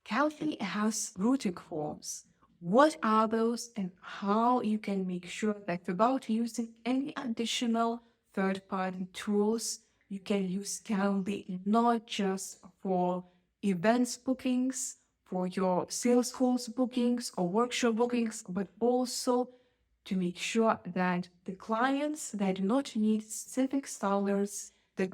Calendly has routing forms. What are those and how you can make sure that without using any additional third-party tools, you can use Calendly not just for events bookings, for your sales calls bookings or workshop bookings, but also to make sure that the clients that do not need specific sellers that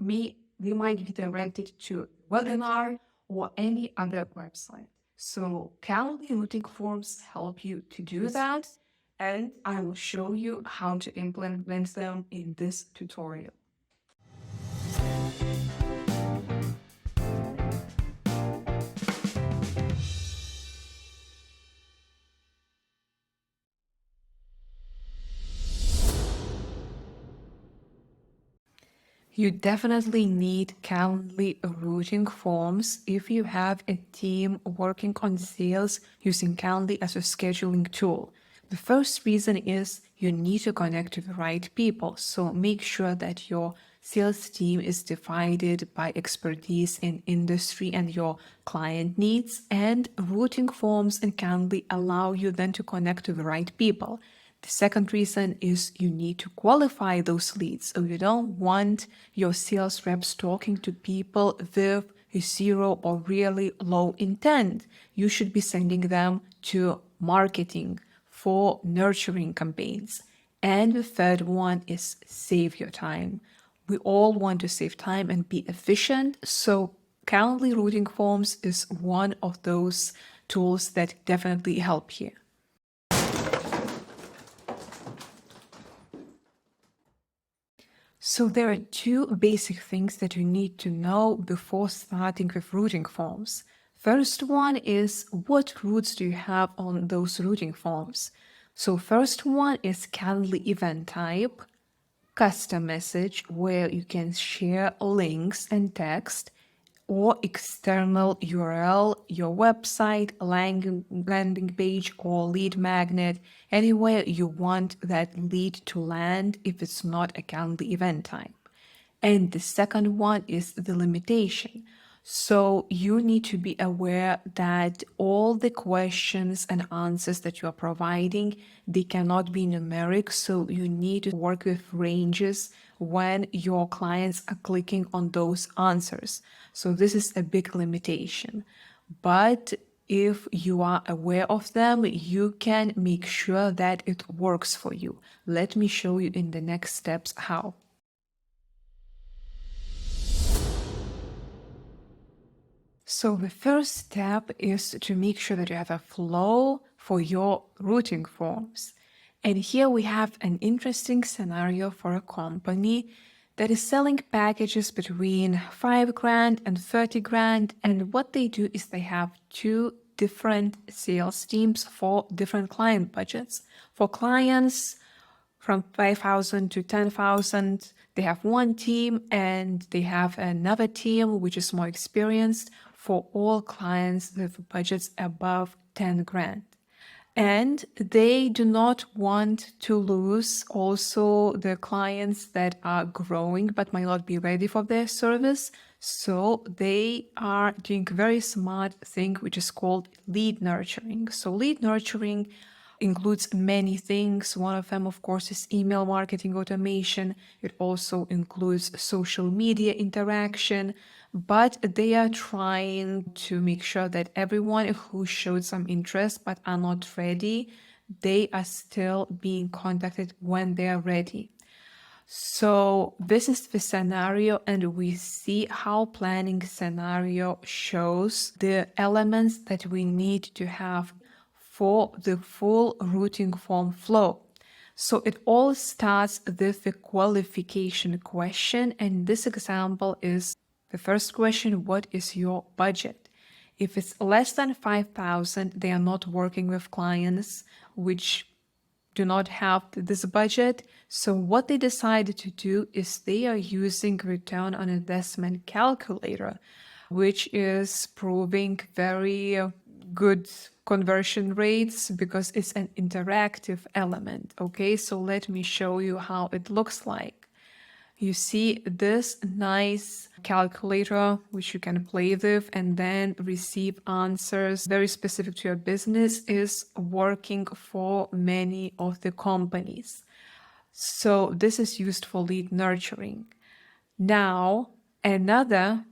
they might be directed to webinar or any other website. So Calendly routing forms help you to do that, and I will show you how to implement them in this tutorial. You definitely need Calendly routing forms if you have a team working on sales using Calendly as a scheduling tool. The first reason is you need to connect to the right people, so make sure that your sales team is divided by expertise in industry and your client needs, and routing forms in Calendly allow you then to connect to the right people. The second reason is you need to qualify those leads. So you don't want your sales reps talking to people with a zero or really low intent. You should be sending them to marketing for nurturing campaigns. And the third one is save your time. We all want to save time and be efficient. So Calendly routing forms is one of those tools that definitely help here. So there are two basic things that you need to know before starting with routing forms. First one is what routes do you have on those routing forms? So first one is Calendly event type, custom message where you can share links and text, or external URL, your website, landing page, or lead magnet, anywhere you want that lead to land if it's not a Calendly event type. And the second one is the limitation. So you need to be aware that all the questions and answers that you are providing, they cannot be numeric. So you need to work with ranges when your clients are clicking on those answers. So this is a big limitation. But if you are aware of them, you can make sure that it works for you. Let me show you in the next steps how. So the first step is to make sure that you have a flow for your routing forms. And here we have an interesting scenario for a company that is selling packages between 5 grand and 30 grand. And what they do is they have two different sales teams for different client budgets. For clients from 5,000 to 10,000, they have one team, and they have another team which is more experienced for all clients with budgets above 10 grand. And they do not want to lose also the clients that are growing but might not be ready for their service. So they are doing a very smart thing, which is called lead nurturing. So lead nurturing includes many things. One of them, of course, is email marketing automation. It also includes social media interaction, but they are trying to make sure that everyone who showed some interest but are not ready, they are still being contacted when they are ready. So this is the scenario, and we see how planning scenario shows the elements that we need to have for the full routing form flow. So it all starts with the qualification question, and this example is the first question: what is your budget? If it's less than 5,000, they are not working with clients which do not have this budget. So what they decided to do is they are using return on investment calculator, which is proving very good conversion rates because it's an interactive element. Okay, so let me show you how it looks like. you see this nice calculator which you can play with and then receive answers very specific to your business is working for many of the companies. So this is used for lead nurturing. Now, another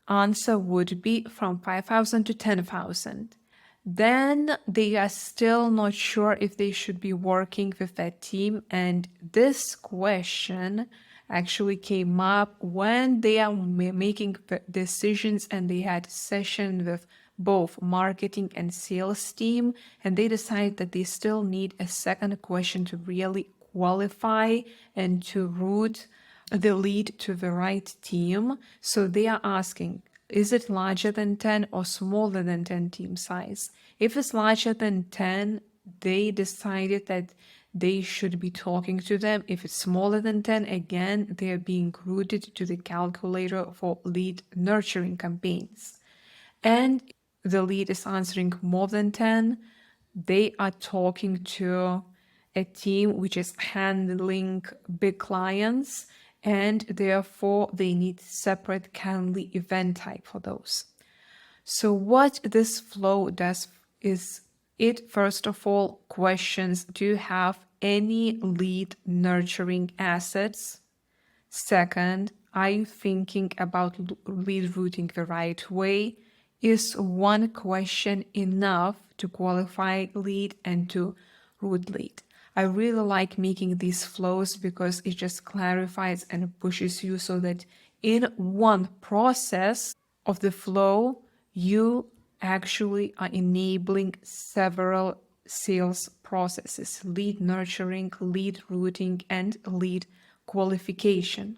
answer would be from 5,000 to 10,000. Then they are still not sure if they should be working with that team. And this question actually came up when they are making decisions and they had a session with both marketing and sales team, and they decide that they still need a second question to really qualify and to route the lead to the right team. So they are asking, is it larger than 10 or smaller than 10 team size? If it's larger than 10, they decided that they should be talking to them. If it's smaller than 10, again, they are being routed to the calculator for lead nurturing campaigns. And the lead is answering more than 10, they are talking to a team which is handling big clients, and therefore they need separate Calendly event type for those. So what this flow does is it first of all questions, do you have any lead nurturing assets? Second, are you thinking about lead routing the right way? Is one question enough to qualify lead and to route lead? I really like making these flows because it just clarifies and pushes you so that in one process of the flow, you actually are enabling several sales processes: lead nurturing, lead routing, and lead qualification.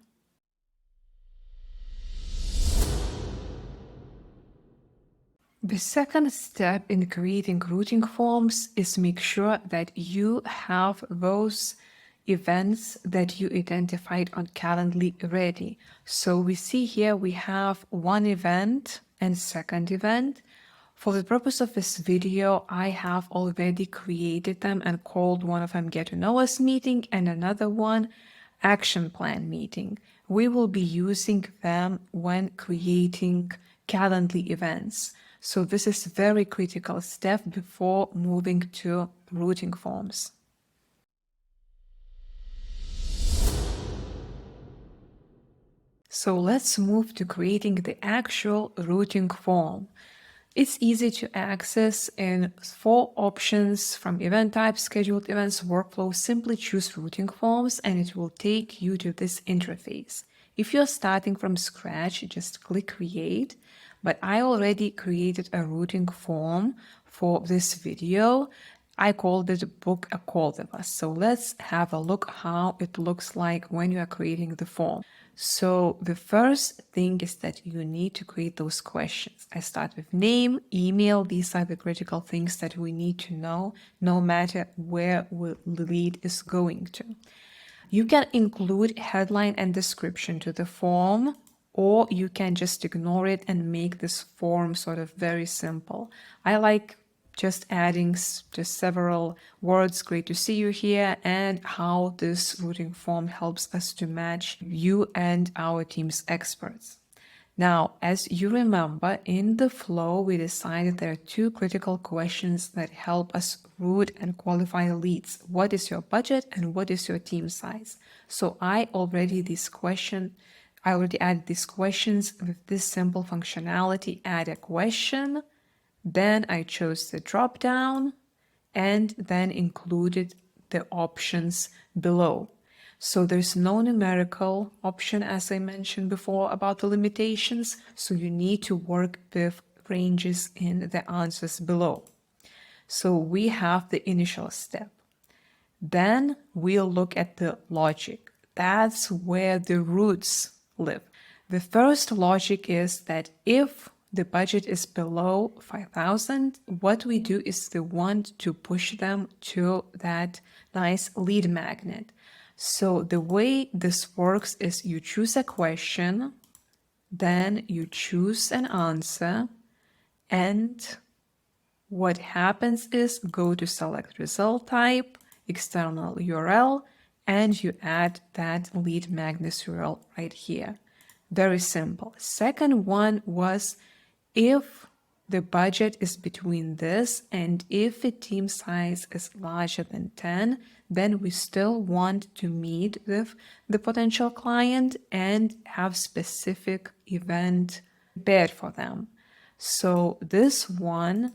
The second step in creating routing forms is make sure that you have those events that you identified on Calendly ready. So we see here we have one event and second event. For the purpose of this video, I have already created them and called one of them Get to Know Us meeting and another one Action Plan meeting. We will be using them when creating Calendly events. So this is a very critical step before moving to routing forms. So let's move to creating the actual routing form. It's easy to access in 4 options from event type, scheduled events, workflow. Simply choose routing forms and it will take you to this interface. If you're starting from scratch, just click create. But I already created a routing form for this video. I called it Book a Call with Us. So let's have a look how it looks like when you are creating the form. So the first thing is that you need to create those questions. I start with name, email. These are the critical things that we need to know no matter where the lead is going to. You can include headline and description to the form, or you can just ignore it and make this form sort of very simple. I like just adding just several words, great to see you here, and how this routing form helps us to match you and our team's experts. Now, as you remember, in the flow, we decided there are 2 critical questions that help us route and qualify leads. What is your budget and what is your team size? So I already added these questions with this simple functionality, add a question. Then I chose the drop down and then included the options below. So there's no numerical option, as I mentioned before about the limitations. So you need to work with ranges in the answers below. So we have the initial step. Then we'll look at the logic. That's where the roots live. The first logic is that if the budget is below 5,000, what we do is we want to push them to that nice lead magnet. So the way this works is you choose a question, then you choose an answer, and what happens is go to select result type, external URL, and you add that lead magnet URL right here. Very simple. Second one was if the budget is between this and if the team size is larger than 10, then we still want to meet with the potential client and have specific event prepared for them. So this one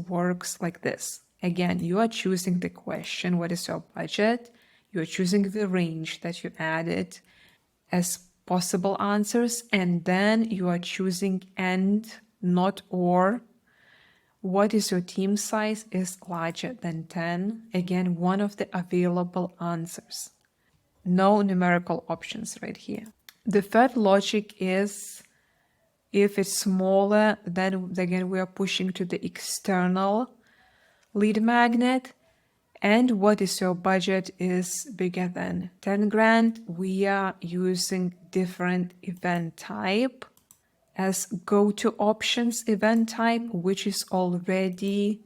works like this. Again, you are choosing the question, what is your budget? You're choosing the range that you added as possible answers, and then you are choosing and, not or. What is your team size is larger than 10? Again, one of the available answers. No numerical options right here. The third logic is if it's smaller, then again we are pushing to the external lead magnet. And what is your budget is bigger than 10 grand, we are using different event type as go-to options event type, which is already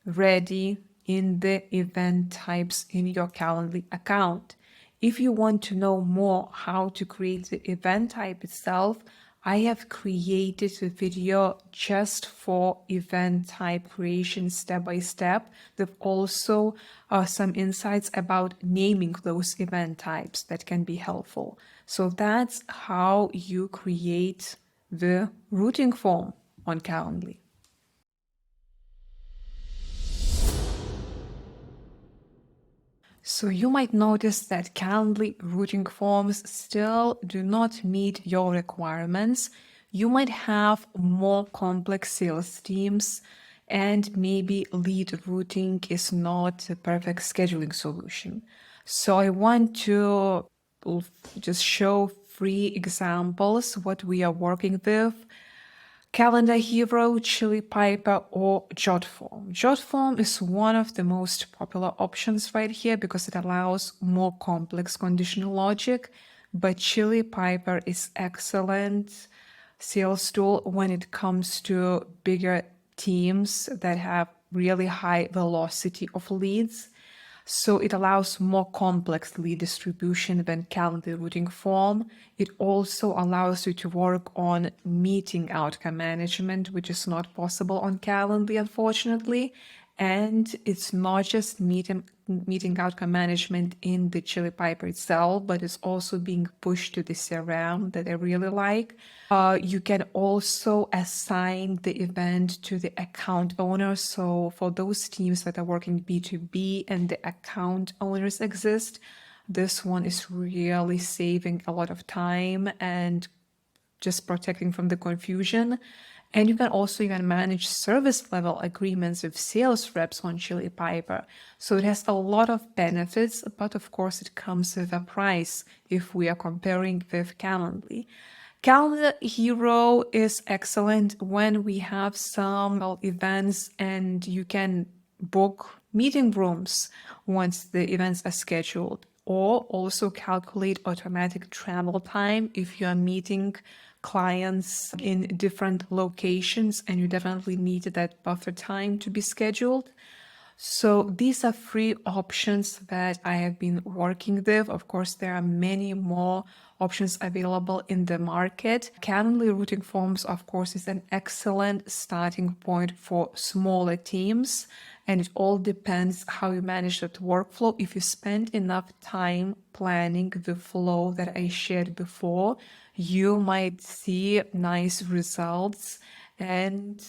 ready in the event types in your Calendly account. If you want to know more how to create the event type itself, I have created a video just for event type creation step by step. There's also some insights about naming those event types that can be helpful. So that's how you create the routing form on Calendly. So you might notice that Calendly routing forms still do not meet your requirements. You might have more complex sales teams, and maybe lead routing is not a perfect scheduling solution. So I want to just show 3 examples what we are working with. Calendar Hero, Chili Piper, or JotForm. JotForm is one of the most popular options right here because it allows more complex conditional logic, but Chili Piper is excellent sales tool when it comes to bigger teams that have really high velocity of leads. So it allows more complex lead distribution than Calendly routing form. It also allows you to work on meeting outcome management, which is not possible on Calendly, unfortunately. And it's not just meeting outcome management in the Chili Piper itself, but it's also being pushed to the CRM that I really like. You can also assign the event to the account owner. So for those teams that are working B2B and the account owners exist, this one is really saving a lot of time and just protecting from the confusion. And you can also even manage service level agreements with sales reps on Chili Piper. So it has a lot of benefits, but of course it comes with a price if we are comparing with Calendly. Calendar Hero is excellent when we have some events and you can book meeting rooms once the events are scheduled, or also calculate automatic travel time if you are meeting clients in different locations and you definitely need that buffer time to be scheduled. So these are 3 options that I have been working with. Of course, there are many more options available in the market. Calendly routing forms, of course, is an excellent starting point for smaller teams. And it all depends how you manage that workflow. If you spend enough time planning the flow that I shared before, you might see nice results and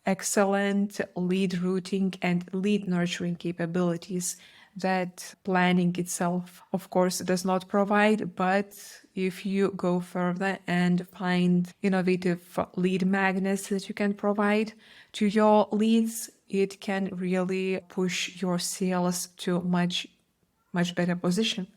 excellent lead routing and lead nurturing capabilities that planning itself, of course, does not provide. But if you go further and find innovative lead magnets that you can provide to your leads, it can really push your sales to much better position.